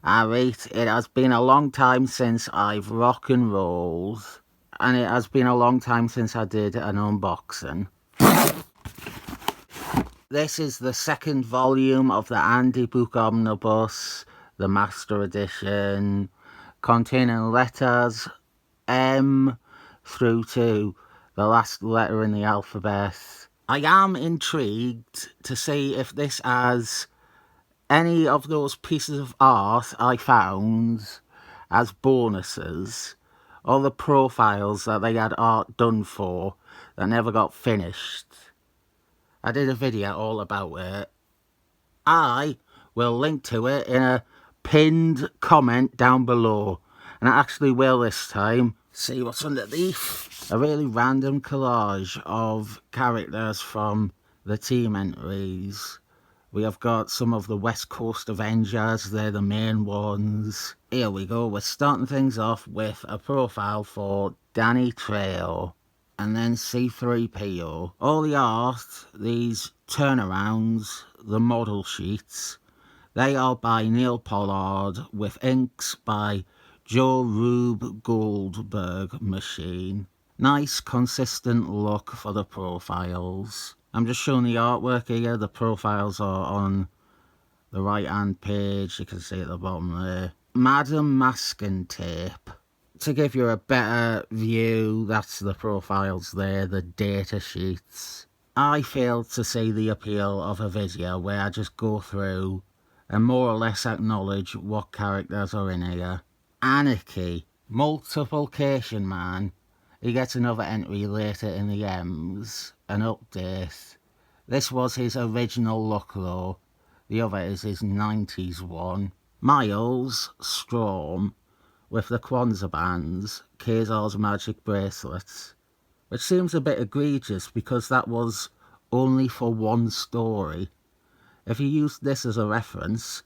Alright, it has been a long time since I've rock and rolled, and it has been a long time since I did an unboxing. This is the second volume of the Handbook Omnibus, the Master Edition, containing letters M through to the last letter in the alphabet. I am intrigued to see if this has any of those pieces of art I found as bonuses, or the profiles that they had art done for that never got finished. I did a video all about it. I will link to it in a pinned comment down below, and I actually will this time. See what's underneath. A really random collage of characters from the team entries. We have got some of the West Coast Avengers, they're the main ones. Here we go, we're starting things off with a profile for Danny Trejo, and then C3PO. All the art, these turnarounds, the model sheets, they are by Neil Pollard with inks by Joe Rube Goldberg Machine. Nice consistent look for the profiles. I'm just showing the artwork here. The profiles are on the right hand page. You can see at the bottom there. Madam Masking Tape. To give you a better view, that's the profiles there, the data sheets. I fail to see the appeal of a video where I just go through and more or less acknowledge what characters are in here. Anarchy. Multiplication Man. He gets another entry later in the M's, an update. This was his original look though, the other is his 90s one. Miles Strom with the Kwanzaa bands, Kazar's magic bracelets, which seems a bit egregious because that was only for one story. If you used this as a reference,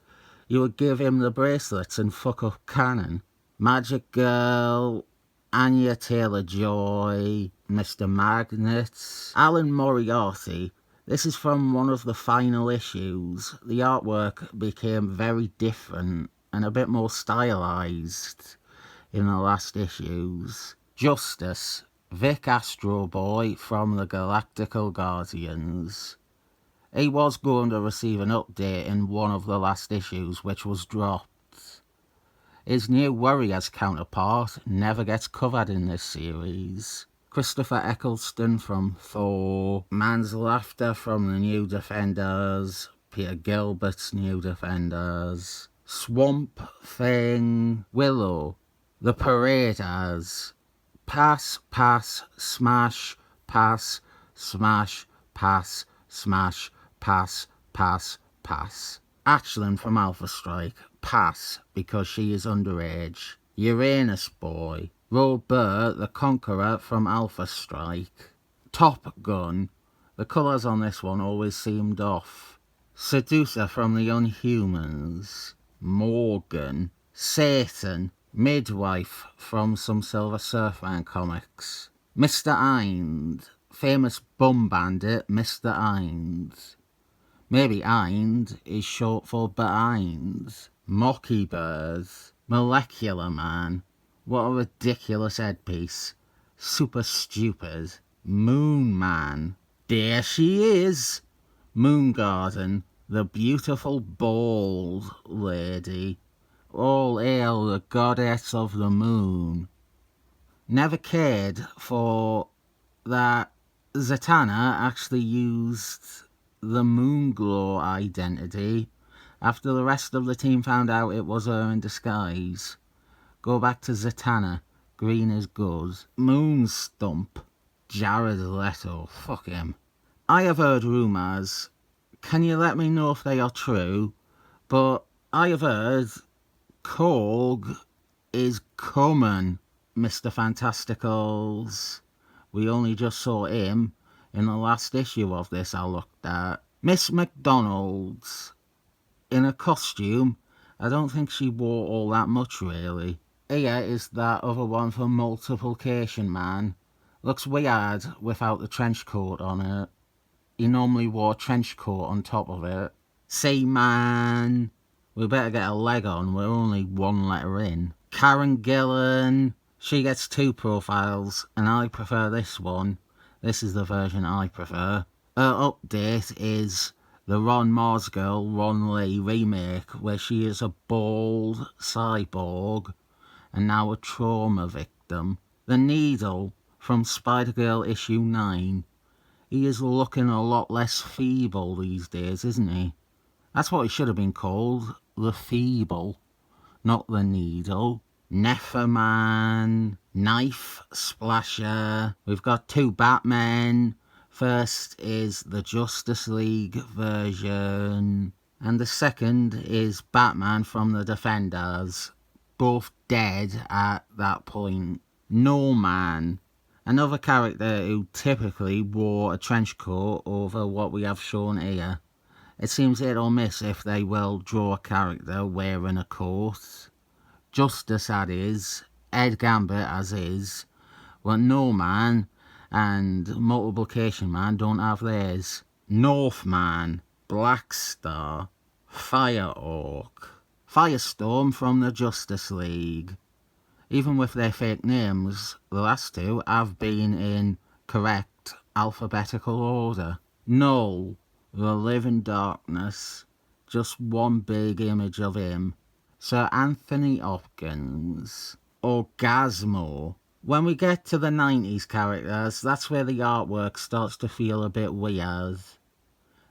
you would give him the bracelets and fuck up canon. Magic Girl, Anya Taylor-Joy, Mr. Magnet, Alan Moriarty. This is from one of the final issues. The artwork became very different and a bit more stylized in the last issues. Justice, Vic Astro Boy from the Galactical Guardians. He was going to receive an update in one of the last issues, which was dropped. His new Warriors counterpart never gets covered in this series. Christopher Eccleston from Thor, Man's Laughter from the New Defenders, Peter Gilbert's New Defenders, Swamp Thing, Willow, The Paraders, Pass, Pass, Smash, Pass, Smash, Pass, Smash, Pass, Pass, Pass. Ashlyn from Alpha Strike, pass because she is underage. Uranus Boy, Robert the Conqueror from Alpha Strike. Top Gun, the colours on this one always seemed off. Seducer from the Unhumans. Morgan, Satan, Midwife from some Silver Surfer comics. Mr. Eind, famous bum bandit Mr. Eind. Maybe Eind is short for behind. Mockingbird, Molecular Man, what a ridiculous headpiece. Super stupid. Moon Man, there she is. Moon Garden, the beautiful bald lady. All hail the goddess of the moon. Never cared for that Zatanna actually used the Moonglow identity after the rest of the team found out it was her in disguise. Go back to Zatanna, green is good. Moonstump, Jared Leto, fuck him. I have heard rumours, can you let me know if they are true, but I have heard Korg is coming. Mr. Fantasticals, we only just saw him in the last issue of this I looked at. Miss McDonald's, in a costume, I don't think she wore all that much really. Here is that other one for Multiplication Man. Looks weird without the trench coat on it. He normally wore a trench coat on top of it. Seaman, We better get a leg on, we're only one letter in. Karen Gillan, she gets 2 profiles, and I prefer this one. This is the version I prefer. Her update is the Ron Mars Girl, Ron Lee remake, where she is a bald cyborg and now a trauma victim. The Needle from Spider-Girl issue 9. He is looking a lot less feeble these days, isn't he? That's what he should have been called, the Feeble, not the Needle. Neferman, Knife Splasher. We've got 2 Batmen. First is the Justice League version, and the second is Batman from the Defenders, both dead at that point. No Man, another character who typically wore a trench coat over what we have shown here. It seems hit or miss if they will draw a character wearing a coat. Justice as is, Ed Gambit as is, but No Man and Multiplication Man don't have theirs. Northman, Black Star, Fire Orc, Firestorm from the Justice League. Even with their fake names, the last 2 have been in correct alphabetical order. Null, the Living Darkness, just one big image of him. Sir Anthony Hopkins, Orgasmo. When we get to the 90s characters, that's where the artwork starts to feel a bit weird.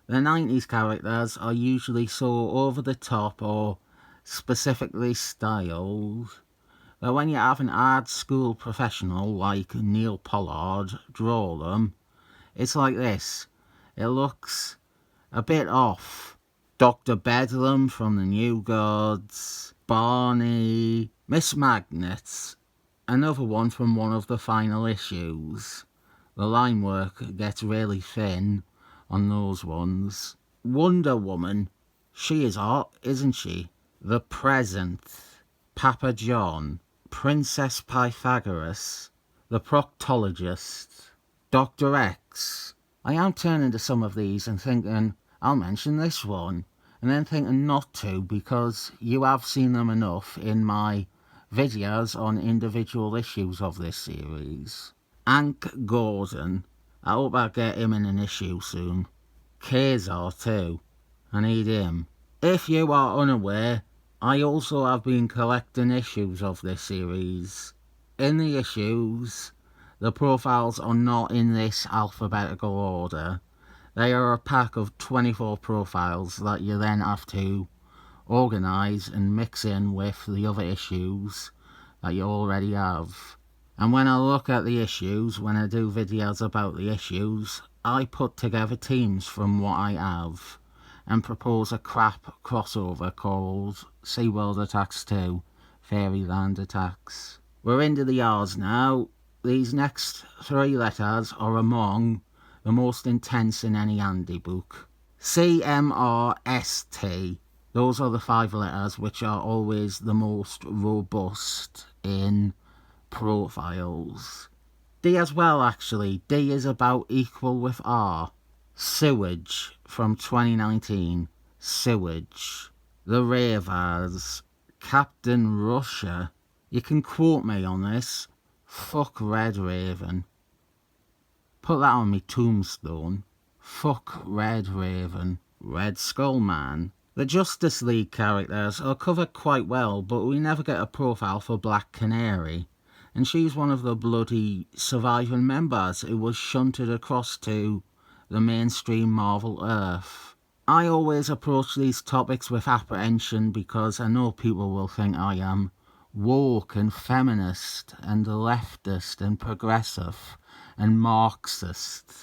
The 90s characters are usually so over the top or specifically styled, but when you have an art school professional like Neil Pollard draw them, it's like this. It looks a bit off. Dr. Bedlam from the New Gods, Barney, Miss Magnet, another one from one of the final issues. The line work gets really thin on those ones. Wonder Woman, she is hot, isn't she? The Present, Papa John, Princess Pythagoras, The Proctologist, Dr. X. I am turning to some of these and thinking, I'll mention this one, and then thinking not to because you have seen them enough in my videos on individual issues of this series. Hank Gordon, I hope I get him in an issue soon. Kazar too, I need him. If you are unaware, I also have been collecting issues of this series. In the issues, the profiles are not in this alphabetical order. They are a pack of 24 profiles that you then have to organise and mix in with the other issues that you already have. And when I look at the issues, when I do videos about the issues, I put together teams from what I have and propose a crap crossover called SeaWorld Attacks 2, Fairyland Attacks. We're into the R's now. These next 3 letters are among the most intense in any Andy book. CMRST. Those are the 5 letters which are always the most robust in profiles. D as well, actually. D is about equal with R. Sewage from 2019. Sewage. The Ravers. Captain Russia. You can quote me on this. Fuck Red Raven. Put that on me tombstone. Fuck Red Raven. Red Skull Man. The Justice League characters are covered quite well, but we never get a profile for Black Canary. And she's one of the bloody surviving members who was shunted across to the mainstream Marvel Earth. I always approach these topics with apprehension because I know people will think I am woke and feminist and leftist and progressive and Marxist.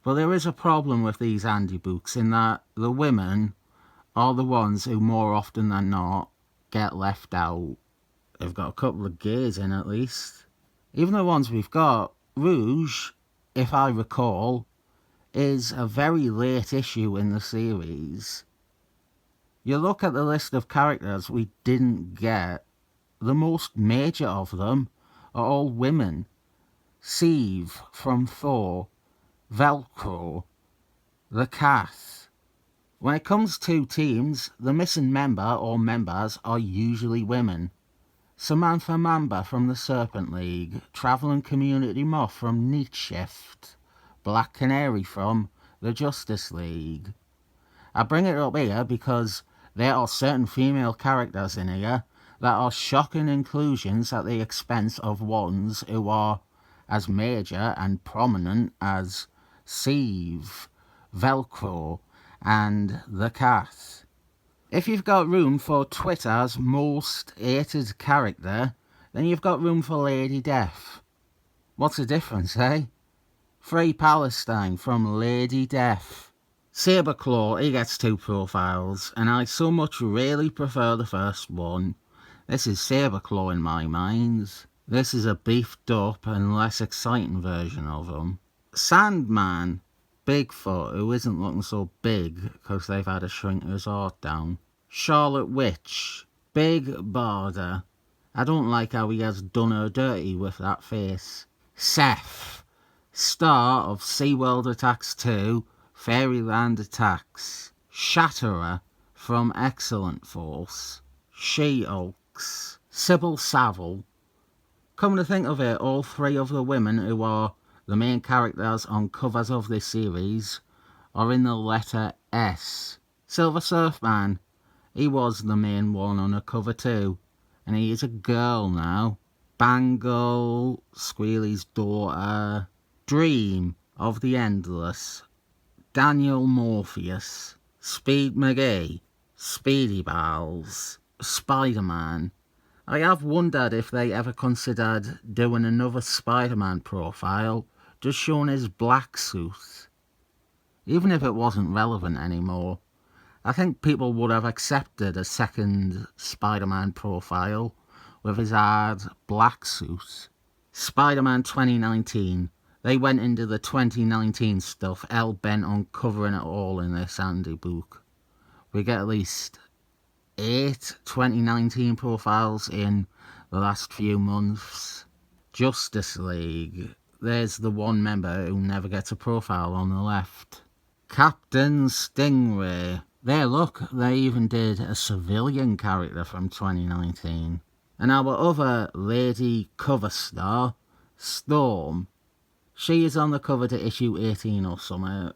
But there is a problem with these Andy books in that the women are the ones who more often than not get left out. They've got a couple of gays in at least. Even the ones we've got, Rouge, if I recall, is a very late issue in the series. You look at the list of characters we didn't get, the most major of them are all women. Sieve from Thor, Velcro, the Cat. When it comes to teams, the missing member or members are usually women. Samantha Mamba from the Serpent League, Travelling Community Moth from Neat Shift, Black Canary from the Justice League. I bring it up here because there are certain female characters in here that are shocking inclusions at the expense of ones who are as major and prominent as Sieve, Velcro, and the Cat. If you've got room for Twitter's most hated character, then you've got room for Lady Death. What's the difference, eh? Free Palestine from Lady Death. Saberclaw, he gets 2 profiles, and I so much really prefer the first one. This is Saberclaw in my mind. This is a beefed up and less exciting version of him. Sandman, Bigfoot, who isn't looking so big because they've had to shrink his heart down. Charlotte Witch, Big Barda. I don't like how he has done her dirty with that face. Seth, star of SeaWorld Attacks 2, Fairyland Attacks. Shatterer from Excellent Force. She-Hulks. Sybil Saville. Come to think of it, all 3 of the women who are the main characters on covers of this series are in the letter S. Silver Surfman, he was the main one on a cover too, and he is a girl now. Bangle, Squealy's daughter. Dream of the Endless. Daniel Morpheus. Speed McGee. Speedy Balls. Spider-Man. I have wondered if they ever considered doing another Spider-Man profile, just showing his black suit. Even if it wasn't relevant anymore, I think people would have accepted a second Spider-Man profile with his hard black suit. Spider-Man 2019. They went into the 2019 stuff, hell-bent on covering it all in this Handbook. We get at least 8 2019 profiles in the last few months. Justice League. There's the one member who never gets a profile on the left. Captain Stingray. There, look, they even did a civilian character from 2019. And our other lady cover star, Storm. She is on the cover to issue 18 or something.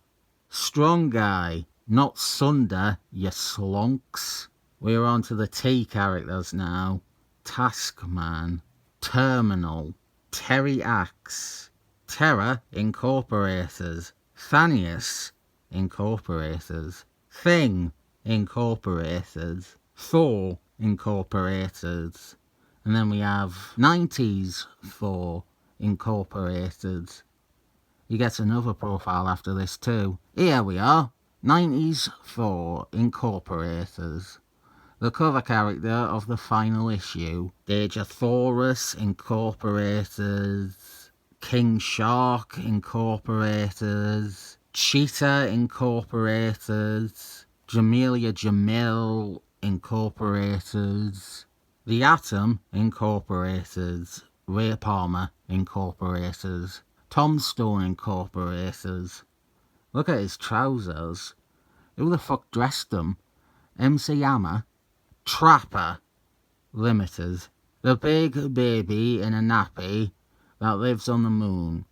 Strong Guy, not Sunder, you slunks. We're on to the T characters now. Taskman, Terminal, Terry Axe, Terra Incorporated, Thanius Incorporated, Thing Incorporated, Thor Incorporated, and then we have 90s Thor Incorporated. He gets another profile after this too. Here we are, 90s Thor Incorporated. The cover character of the final issue. Dejasaurus Incorporated, King Shark Incorporated, Cheetah Incorporated, Jamelia Jamil Incorporated, The Atom Incorporated, Ray Palmer Incorporated, Tombstone Incorporated. Look at his trousers. Who the fuck dressed them? MC Hammer? Trapper Limited. The Big Baby in a Nappy that lives on the moon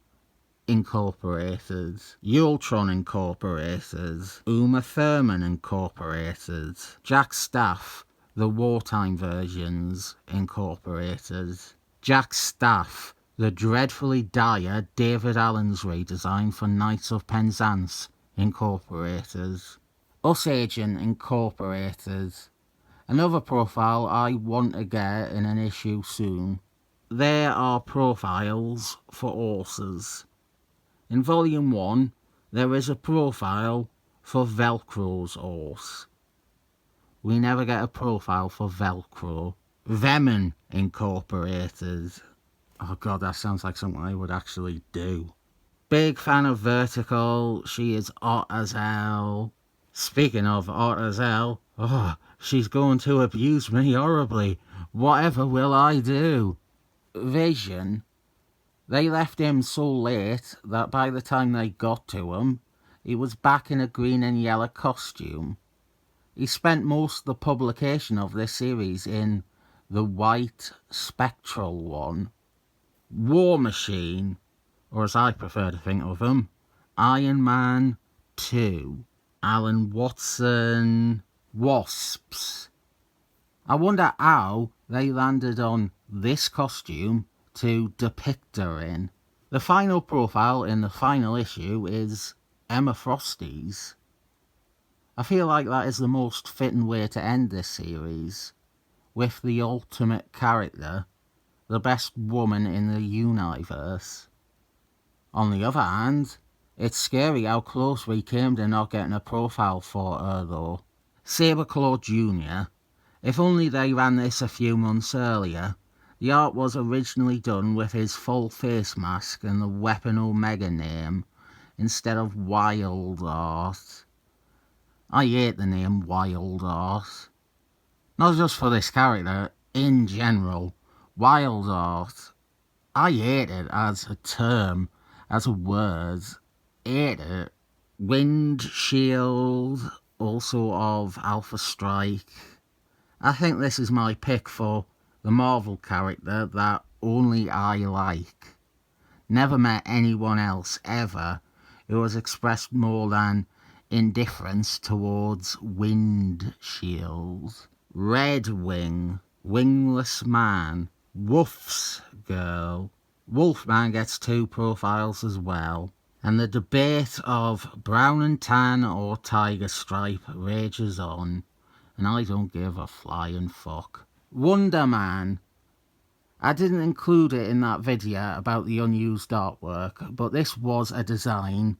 Incorporated. Ultron Incorporated. Uma Thurman Incorporated. Jack Staff, the wartime versions Incorporated. Jack Staff, the dreadfully dire David Allen's redesign for Knights of Penzance Incorporated. U.S.Agent Incorporated. Another profile I want to get in an issue soon. There are profiles for horses. In Volume 1, there is a profile for Velcro's horse. We never get a profile for Velcro. Venom Incorporated. Oh god, that sounds like something I would actually do. Big fan of Vertical. She is hot as hell. Speaking of hot as hell, she's going to abuse me horribly. Whatever will I do? Vision. They left him so late that by the time they got to him, he was back in a green and yellow costume. He spent most of the publication of this series in the white spectral one. War Machine, or as I prefer to think of him, Iron Man 2. Alan Watson Wasps. I wonder how they landed on this costume to depict her in. The final profile in the final issue is Emma Frosty's. I feel like that is the most fitting way to end this series, with the ultimate character, the best woman in the universe. On the other hand, it's scary how close we came to not getting a profile for her though. Sabreclaw Jr., if only they ran this a few months earlier. The art was originally done with his full face mask and the Weapon Omega name instead of Wild Art. I hate the name Wild Art. Not just for this character, in general. Wild Art. I hate it as a term, as a word. Hate it. Windshield, also of Alpha Strike. I think this is my pick for the Marvel character that only I like. Never met anyone else ever who has expressed more than indifference towards Windshield. Red Wing, Wingless Man, Wolf's Girl. Wolfman gets 2 profiles as well. And the debate of brown and tan or tiger stripe rages on. And I don't give a flying fuck. Wonder Man. I didn't include it in that video about the unused artwork, but this was a design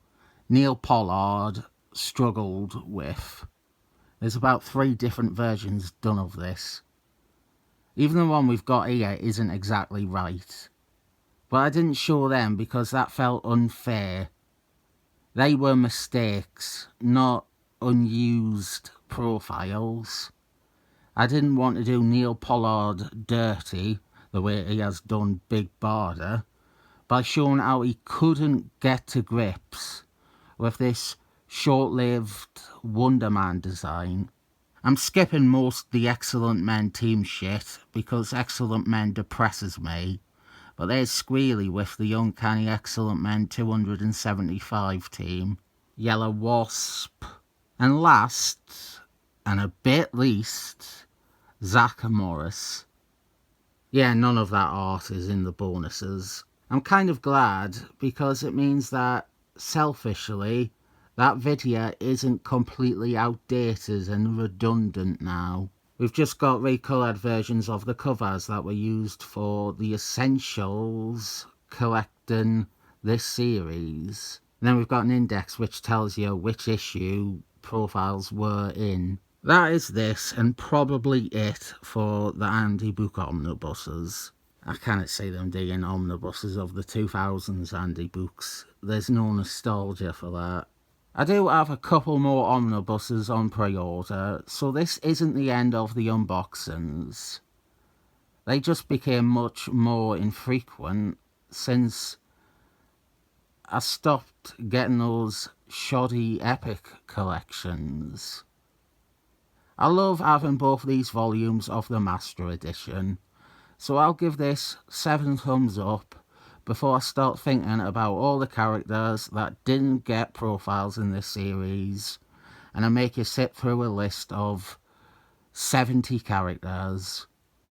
Neil Pollard struggled with. There's about 3 different versions done of this. Even the one we've got here isn't exactly right. But I didn't show them because that felt unfair. They were mistakes, not unused profiles. I didn't want to do Neil Pollard dirty the way he has done Big Barda by showing how he couldn't get to grips with this short-lived Wonder Man design. I'm skipping most the Excellent Men team shit because Excellent Men depresses me, but there's Squealy with the Uncanny Excellent Men 275 team. Yellow Wasp. And last, and a bit least, Zach Morris. Yeah, none of that art is in the bonuses. I'm kind of glad because it means that, selfishly, that video isn't completely outdated and redundant now. We've just got recoloured versions of the covers that were used for the Essentials collecting this series. And then we've got an index which tells you which issue profiles were in. That is this, and probably it for the Andy Book omnibuses. I cannot see them doing omnibuses of the 2000s Andy books. There's no nostalgia for that. I do have a couple more omnibuses on pre-order, so this isn't the end of the unboxings. They just became much more infrequent since I stopped getting those shoddy epic collections. I love having both these volumes of the Master Edition, so I'll give this 7 thumbs up before I start thinking about all the characters that didn't get profiles in this series, and I make you sit through a list of 70 characters.